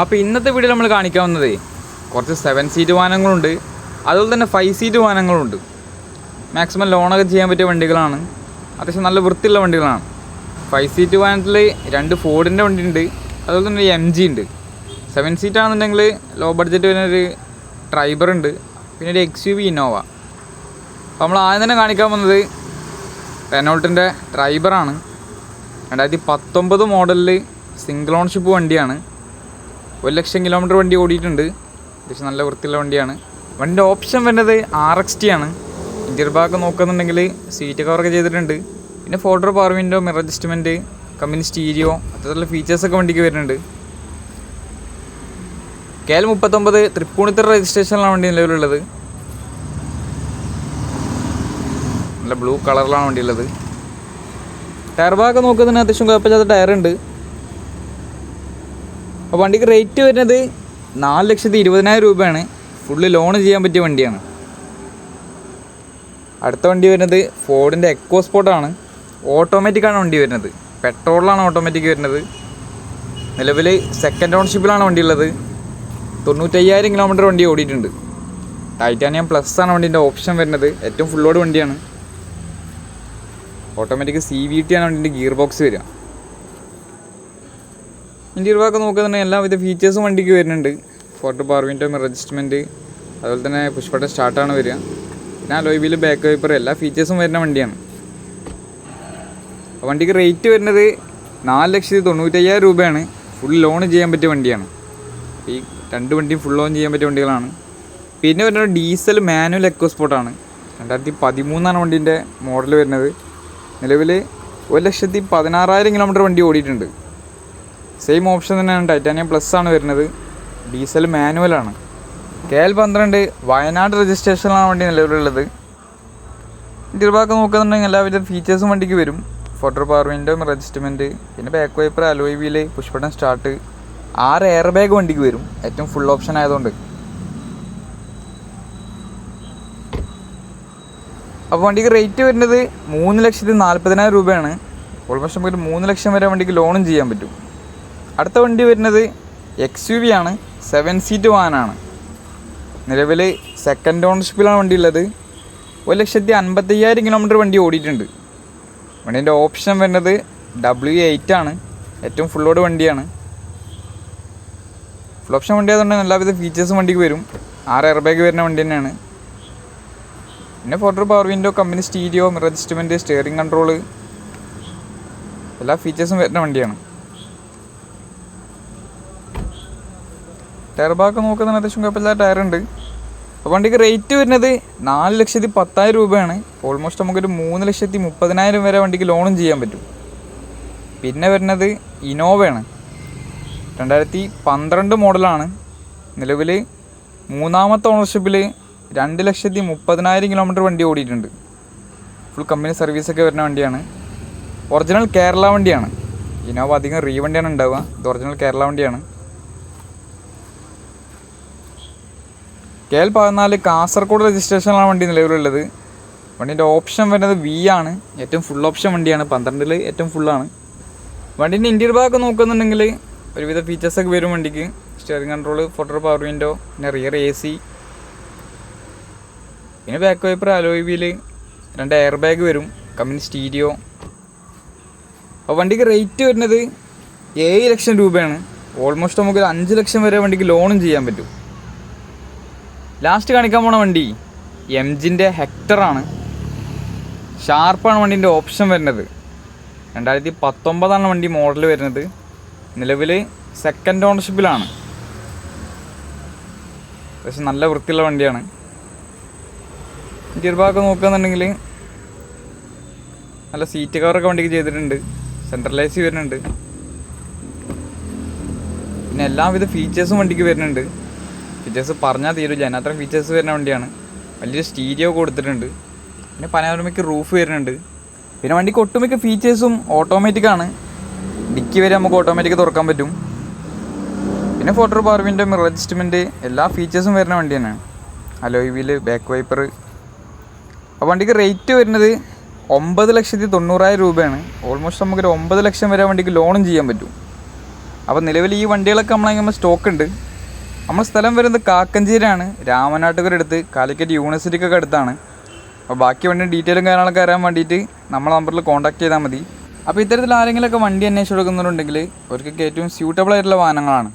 അപ്പോൾ ഇന്നത്തെ വീഡിയോ നമ്മൾ കാണിക്കാവുന്നത് കുറച്ച് 7 സീറ്റ് വാഹനങ്ങളുണ്ട്, അതുപോലെ തന്നെ 5 സീറ്റ് വാഹനങ്ങളുണ്ട്. മാക്സിമം ലോണൊക്കെ ചെയ്യാൻ പറ്റിയ വണ്ടികളാണ്, അത്യാവശ്യം നല്ല വൃത്തിയുള്ള വണ്ടികളാണ്. 5 സീറ്റ് വാഹനത്തിൽ 2 ഫോർഡിൻ്റെ വണ്ടി ഉണ്ട്, അതുപോലെ തന്നെ ഒരു MG ഉണ്ട്. 7 സീറ്റ് ആണെന്നുണ്ടെങ്കിൽ ലോ ബഡ്ജറ്റ് വരുന്നൊരു ട്രൈബർ ഉണ്ട്, പിന്നെ ഒരു XUV ഇന്നോവ. അപ്പോൾ നമ്മൾ ആദ്യം തന്നെ കാണിക്കാൻ പോകുന്നത് റെനോൾട്ടിൻ്റെ ട്രൈബറാണ്. 2019 മോഡലിൽ സിംഗിൾ ഓൺഷിപ്പ് വണ്ടിയാണ്. 1,00,000 കിലോമീറ്റർ വണ്ടി ഓടിയിട്ടുണ്ട്. അത്യാവശ്യം നല്ല വൃത്തിയുള്ള വണ്ടിയാണ്. വണ്ടിൻ്റെ ഓപ്ഷൻ വരുന്നത് RXT ആണ്. ഇൻറ്റീരിയർ ഭാഗം നോക്കുന്നുണ്ടെങ്കിൽ സീറ്റ് കവറൊക്കെ ചെയ്തിട്ടുണ്ട്. പിന്നെ 4 door power window, mirror adjustment, company stereo, അത്തരത്തിലുള്ള ഫീച്ചേഴ്സൊക്കെ വണ്ടിക്ക് വരുന്നുണ്ട്. KL 39 തൃപ്പൂണിത്തുറ രജിസ്ട്രേഷനിലാണ് വണ്ടി നിലവിലുള്ളത്. നല്ല ബ്ലൂ കളറിലാണ് വണ്ടിയുള്ളത്. ടയർ ഭാഗം നോക്കുന്നതിന് അത്യാവശ്യം കുഴപ്പമില്ലാത്ത ടയറുണ്ട്. അപ്പോൾ വണ്ടിക്ക് റേറ്റ് വരുന്നത് 4,20,000 രൂപയാണ്. ഫുള്ള് ലോൺ ചെയ്യാൻ പറ്റിയ വണ്ടിയാണ്. അടുത്ത വണ്ടി വരുന്നത് ഫോർഡിൻ്റെ എക്കോസ്പോർട്ടാണ്. ഓട്ടോമാറ്റിക്കാണ് വണ്ടി വരുന്നത്, പെട്രോളിലാണ് ഓട്ടോമാറ്റിക് വരുന്നത്. നിലവിൽ സെക്കൻഡ് ഓൺഷിപ്പിലാണ് വണ്ടി ഉള്ളത്. 95,000 കിലോമീറ്റർ വണ്ടി ഓടിയിട്ടുണ്ട്. ടൈറ്റാനിയം പ്ലസ് ആണ് വണ്ടീൻ്റെ ഓപ്ഷൻ വരുന്നത്. ഏറ്റവും ഫുൾ ലോഡ് വണ്ടിയാണ്. ഓട്ടോമാറ്റിക് CVT ആണ് വണ്ടീൻ്റെ ഗിയർ ബോക്സ് വരിക. ഇൻറ്റീരിയർ ഭാഗം നോക്കുന്നുണ്ടെങ്കിൽ എല്ലാവിധ ഫീച്ചേഴ്സും വണ്ടിക്ക് വരുന്നുണ്ട്. 4 door power window, mirror adjustment, അതുപോലെ തന്നെ പുഷ് ബട്ടൺ സ്റ്റാർട്ടാണ് വരിക. പിന്നെ അലോയ് വീൽ, ബാക്ക് വൈപ്പർ, എല്ലാ ഫീച്ചേഴ്സും വരുന്ന വണ്ടിയാണ്. വണ്ടിക്ക് റേറ്റ് വരുന്നത് 4,90,000 രൂപയാണ്. ഫുൾ ലോൺ ചെയ്യാൻ പറ്റിയ വണ്ടിയാണ്. ഈ 2 വണ്ടിയും ഫുൾ ലോൺ ചെയ്യാൻ പറ്റിയ വണ്ടികളാണ്. പിന്നെ വരുന്നത് ഡീസൽ മാനുവൽ എക്കോസ്പോർട്ടാണ്. 2013 വണ്ടീൻ്റെ മോഡൽ വരുന്നത്. നിലവിൽ 1,16,000 കിലോമീറ്റർ വണ്ടി ഓടിയിട്ടുണ്ട്. സെയിം ഓപ്ഷൻ തന്നെയാണ്, ടൈറ്റാനിയം പ്ലസ് ആണ് വരുന്നത്. ഡീസൽ മാനുവലാണ്. KL 12 വയനാട് രജിസ്ട്രേഷനിലാണ് വണ്ടി നിലവിലുള്ളത്. ഇൻറ്റീരിയർ ഭാഗം നോക്കുന്നുണ്ടെങ്കിൽ എല്ലാവിധ ഫീച്ചേഴ്സും വണ്ടിക്ക് വരും. 4 door power window, mirror adjustment, പിന്നെ back wiper, alloy wheel, push button start, 6 air bag വണ്ടിക്ക് വരും. ഏറ്റവും ഫുൾ ഓപ്ഷൻ ആയതുകൊണ്ട്. അപ്പോൾ വണ്ടിക്ക് റേറ്റ് വരുന്നത് 3,40,000 രൂപയാണ്. ഓൾമോസ്റ്റ് നമുക്ക് 3 ലക്ഷം വരെ വണ്ടിക്ക് ലോണും ചെയ്യാൻ പറ്റും. അടുത്ത വണ്ടി വരുന്നത് XUV ആണ്. 7 സീറ്റ് വാഹനമാണ്. നിലവിൽ സെക്കൻഡ് ഓൺഷിപ്പിലാണ് വണ്ടി ഉള്ളത്. 1,50,000 കിലോമീറ്റർ വണ്ടി ഓടിയിട്ടുണ്ട്. വണ്ടീൻ്റെ ഓപ്ഷൻ വരുന്നത് W8 ആണ്. ഏറ്റവും ഫുൾ ലോഡ് വണ്ടിയാണ്. ഫുൾ ഓപ്ഷൻ വണ്ടി ആയതുകൊണ്ട് എല്ലാവിധ ഫീച്ചേഴ്സും വണ്ടിക്ക് വരും. 6 എയർ ബാഗ് വരുന്ന വണ്ടി തന്നെയാണ്. പിന്നെ 4 door power window, company stereo, mirror adjustment, steering control, എല്ലാ ഫീച്ചേഴ്സും വരുന്ന വണ്ടിയാണ്. ടയർ ഭാഗം നോക്കുന്നതിന് അത്യാവശ്യം കുഴപ്പമില്ലാത്ത ടയറുണ്ട്. അപ്പോൾ വണ്ടിക്ക് റേറ്റ് വരുന്നത് 4,10,000 രൂപയാണ്. ഓൾമോസ്റ്റ് നമുക്കൊരു 3,30,000 വരെ വണ്ടിക്ക് ലോണും ചെയ്യാൻ പറ്റും. പിന്നെ വരുന്നത് ഇന്നോവയാണ്. 2012 മോഡലാണ്. നിലവിൽ 3ാമത്തെ ഓണർഷിപ്പിൽ 2,30,000 കിലോമീറ്റർ വണ്ടി ഓടിയിട്ടുണ്ട്. ഫുൾ കമ്പനി സർവീസൊക്കെ വരുന്ന വണ്ടിയാണ്. ഒറിജിനൽ കേരള വണ്ടിയാണ്. ഇന്നോവ അധികം വണ്ടിയാണ് ഉണ്ടാവുക. ഇത് ഒറിജിനൽ കേരള വണ്ടിയാണ്. KL 14 കാസർഗോഡ് രജിസ്ട്രേഷനിലാണ് വണ്ടി നിലവിലുള്ളത്. വണ്ടീൻ്റെ ഓപ്ഷൻ വരുന്നത് V ആണ്. ഏറ്റവും ഫുൾ ഓപ്ഷൻ വണ്ടിയാണ്. 12ൽ ഏറ്റവും ഫുള്ളാണ്. വണ്ടീൻ്റെ ഇൻറ്റീരിയർ ഭാഗം നോക്കുന്നുണ്ടെങ്കിൽ ഒരുവിധ ഫീച്ചേഴ്സൊക്കെ വരും വണ്ടിക്ക്. Steering control, 4 door power window, പിന്നെ റിയർ AC, പിന്നെ back wiper, alloy wheel, 2 air bag വരും, കമ്പനി സ്റ്റീരിയോ. അപ്പോൾ വണ്ടിക്ക് റേറ്റ് വരുന്നത് 7 ലക്ഷം രൂപയാണ്. ഓൾമോസ്റ്റ് നമുക്ക് 5 ലക്ഷം വരെ വണ്ടിക്ക് ലോണും ചെയ്യാൻ പറ്റും. ലാസ്റ്റ് കാണിക്കാൻ പോണ വണ്ടി MGൻ്റെ ഹെക്ടറാണ്. ഷാർപ്പാണ് വണ്ടീൻ്റെ ഓപ്ഷൻ വരുന്നത്. 2019 വണ്ടി മോഡൽ വരുന്നത്. നിലവിൽ സെക്കൻഡ് ഓണർഷിപ്പിലാണ്. പക്ഷെ നല്ല വൃത്തിയുള്ള വണ്ടിയാണ്. ഇൻറ്റീരിയർ ഭാഗം നോക്കുകയെന്നുണ്ടെങ്കിൽ നല്ല സീറ്റ് കവറൊക്കെ വണ്ടിക്ക് ചെയ്തിട്ടുണ്ട്. സെൻട്രൽ AC വരുന്നുണ്ട്. പിന്നെ എല്ലാവിധ ഫീച്ചേഴ്സും വണ്ടിക്ക് വരുന്നുണ്ട്. ഫീച്ചേഴ്സ് പറഞ്ഞാൽ തീരില്ല, അതിനത്രയും ഫീച്ചേഴ്സ് വരുന്ന വണ്ടിയാണ്. വലിയൊരു സ്റ്റീരിയോ കൊടുത്തിട്ടുണ്ട്. പിന്നെ പനോരമിക് റൂഫ് വരുന്നുണ്ട്. പിന്നെ വണ്ടിക്ക് ഒട്ടുമിക്ക ഫീച്ചേഴ്സും ഓട്ടോമാറ്റിക്കാണ്. ഡിക്കി വരെ നമുക്ക് ഓട്ടോമാറ്റിക് തുറക്കാൻ പറ്റും. പിന്നെ 4 door power window, mirror adjustment, എല്ലാ ഫീച്ചേഴ്സും വരുന്ന വണ്ടി തന്നെയാണ്. Alloy wheel, back wiper. അപ്പോൾ വണ്ടിക്ക് റേറ്റ് വരുന്നത് 9,90,000 രൂപയാണ്. ഓൾമോസ്റ്റ് നമുക്കൊരു 9 ലക്ഷം വരെ വണ്ടിക്ക് ലോണും ചെയ്യാൻ പറ്റും. അപ്പോൾ നിലവിൽ ഈ വണ്ടികളൊക്കെ നമ്മളെ സ്റ്റോക്ക് ഉണ്ട്. നമ്മൾ സ്ഥലം വരുന്നത് കാക്കഞ്ചേരിയാണ്, രാമനാട്ടുകരടുത്ത്, കാലിക്കറ്റ് യൂണിവേഴ്സിറ്റിക്കൊക്കെ അടുത്താണ്. അപ്പോൾ ബാക്കി വണ്ടി ഡീറ്റെയിലും കാര്യങ്ങളൊക്കെ അറിയാൻ വേണ്ടിയിട്ട് നമ്മളെ നമ്പറിൽ കോൺടാക്ട് ചെയ്താൽ മതി. അപ്പോൾ ഇത്തരത്തിൽ ആരെങ്കിലുമൊക്കെ വണ്ടി അന്വേഷിച്ച് കൊടുക്കുന്നുണ്ടെങ്കിൽ അവർക്കൊക്കെ ഏറ്റവും സ്യൂട്ടബിൾ ആയിട്ടുള്ള വാഹനങ്ങളാണ്.